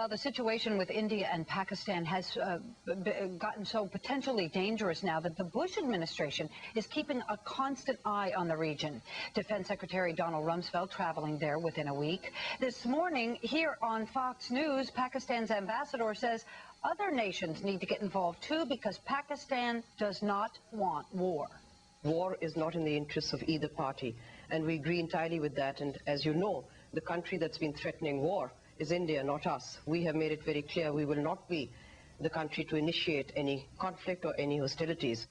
Well, the situation with India and Pakistan has gotten so potentially dangerous now that the Bush administration is keeping a constant eye on the region. Defense Secretary Donald Rumsfeld traveling there within a week. This morning, here on Fox News, Pakistan's ambassador says other nations need to get involved too because Pakistan does not want war. War is not in the interests of either party, and we agree entirely with that. And as you know, the country that's been threatening war is India, not us. We have made it very clear we will not be the country to initiate any conflict or any hostilities.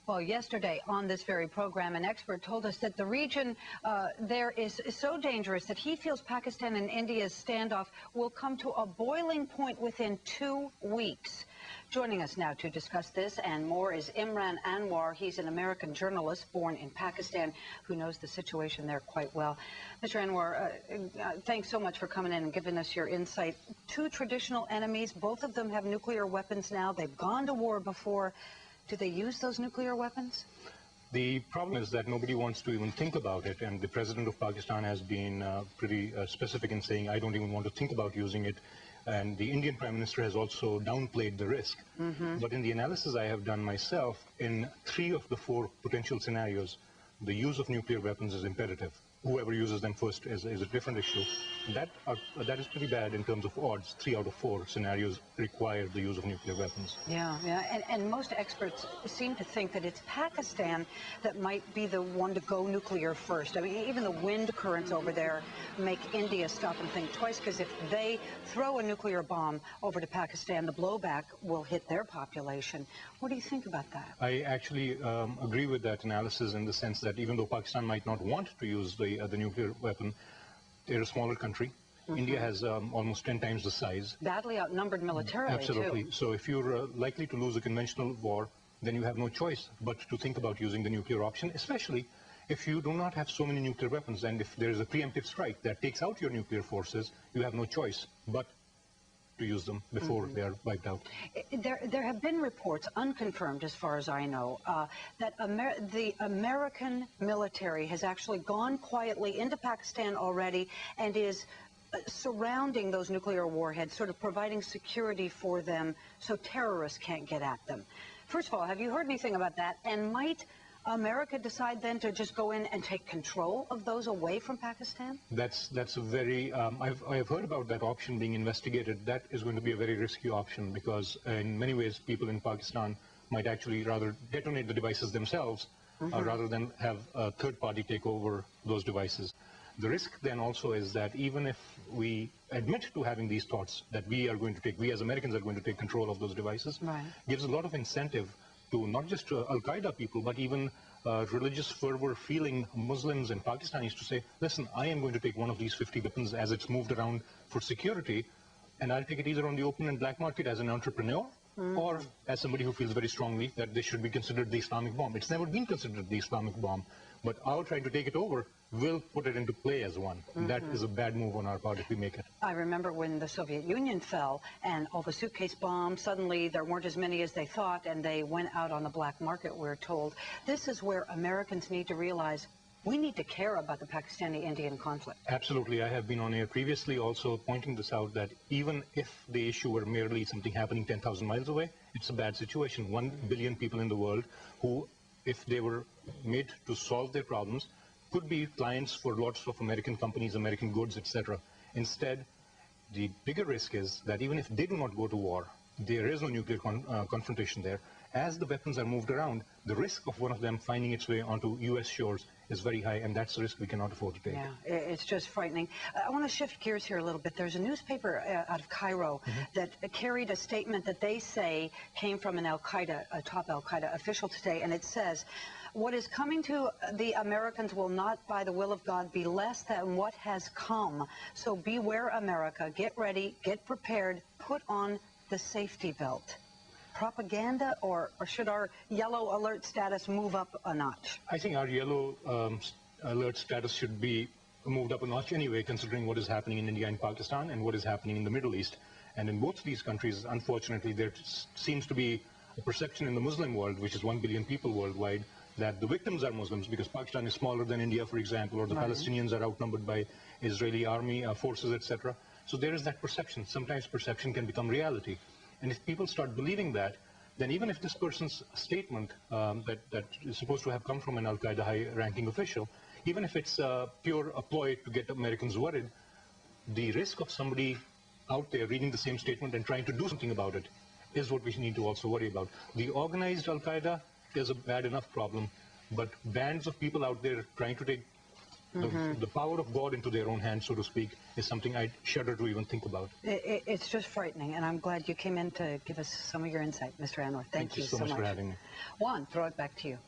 Well, yesterday on this very program, an expert told us that the region there is so dangerous that he feels Pakistan and India's standoff will come to a boiling point within 2 weeks. Joining us now to discuss this and more is Imran Anwar. He's an American journalist born in Pakistan who knows the situation there quite well. Mr. Anwar, thanks so much for coming in and giving us your insight. Two traditional enemies, both of them have nuclear weapons now. They've gone to war before. Do they use those nuclear weapons? The problem is that nobody wants to even think about it, and the president of Pakistan has been pretty specific in saying, I don't even want to think about using it. And the Indian Prime Minister has also downplayed the risk. But in the analysis I have done myself, in 3 of the 4 potential scenarios, the use of nuclear weapons is imperative. Whoever uses them first is a different issue. That is pretty bad in terms of odds. 3 out of 4 scenarios require the use of nuclear weapons. Yeah. And most experts seem to think that it's Pakistan that might be the one to go nuclear first. I mean, even the wind currents over there make India stop and think twice, because if they throw a nuclear bomb over to Pakistan, the blowback will hit their population. What do you think about that? I actually agree with that analysis in the sense that even though Pakistan might not want to use the nuclear weapon, they're a smaller country. India has almost 10 times the size. Badly outnumbered militarily, Absolutely. too. So if you're likely to lose a conventional war, then you have no choice but to think about using the nuclear option, especially if you do not have so many nuclear weapons. And if there is a preemptive strike that takes out your nuclear forces, you have no choice but to use them before they are wiped out. There have been reports, unconfirmed as far as I know, that the American military has actually gone quietly into Pakistan already and is surrounding those nuclear warheads, sort of providing security for them so terrorists can't get at them. First of all, have you heard anything about that? And might America decide then to just go in and take control of those away from Pakistan? That's a very, I've heard about that option being investigated. That is going to be a very risky option because in many ways people in Pakistan might actually rather detonate the devices themselves rather than have a third party take over those devices. The risk then also is that even if we admit to having these thoughts that we as Americans are going to take control of those devices, gives a lot of incentive to not just Al-Qaeda people, but even religious fervor feeling Muslims in Pakistanis to say, listen, I am going to take one of these 50 weapons as it's moved around for security, and I'll take it either on the open and black market as an entrepreneur, or as somebody who feels very strongly that this should be considered the Islamic bomb. It's never been considered the Islamic bomb, but our trying to take it over will put it into play as one. That is a bad move on our part if we make it. I remember when the Soviet Union fell and all the suitcase bombs, suddenly there weren't as many as they thought and they went out on the black market, we're told. This is where Americans need to realize we need to care about the Pakistani-Indian conflict. Absolutely. I have been on air previously also pointing this out that even if the issue were merely something happening 10,000 miles away, it's a bad situation. 1 billion people in the world who, if they were made to solve their problems, could be clients for lots of American companies, American goods, etc. Instead, the bigger risk is that even if they do not go to war, there is no nuclear confrontation there. As the weapons are moved around, the risk of one of them finding its way onto U.S. shores is very high, and that's a risk we cannot afford to take. Yeah, it's just frightening. I want to shift gears here a little bit. There's a newspaper out of Cairo that carried a statement that they say came from a top Al-Qaeda official today, and it says, what is coming to the Americans will not, by the will of God, be less than what has come. So beware, America. Get ready, get prepared, put on the safety belt. Propaganda, or should our yellow alert status move up a notch? I think our yellow alert status should be moved up a notch anyway, considering what is happening in India and Pakistan and what is happening in the Middle East. And in both these countries, unfortunately, there seems to be a perception in the Muslim world, which is 1 billion people worldwide, that the victims are Muslims because Pakistan is smaller than India, for example, or the Palestinians are outnumbered by Israeli army forces, etc. So there is that perception. Sometimes perception can become reality. And if people start believing that, then even if this person's statement that is supposed to have come from an Al-Qaeda high-ranking official, even if it's pure a ploy to get Americans worried, the risk of somebody out there reading the same statement and trying to do something about it is what we need to also worry about. The organized Al-Qaeda is a bad enough problem, but bands of people out there trying to take the power of God into their own hands, so to speak, is something I shudder to even think about. It's just frightening, and I'm glad you came in to give us some of your insight, Mr. Anwar. Thank you so much for having me. Juan, throw it back to you.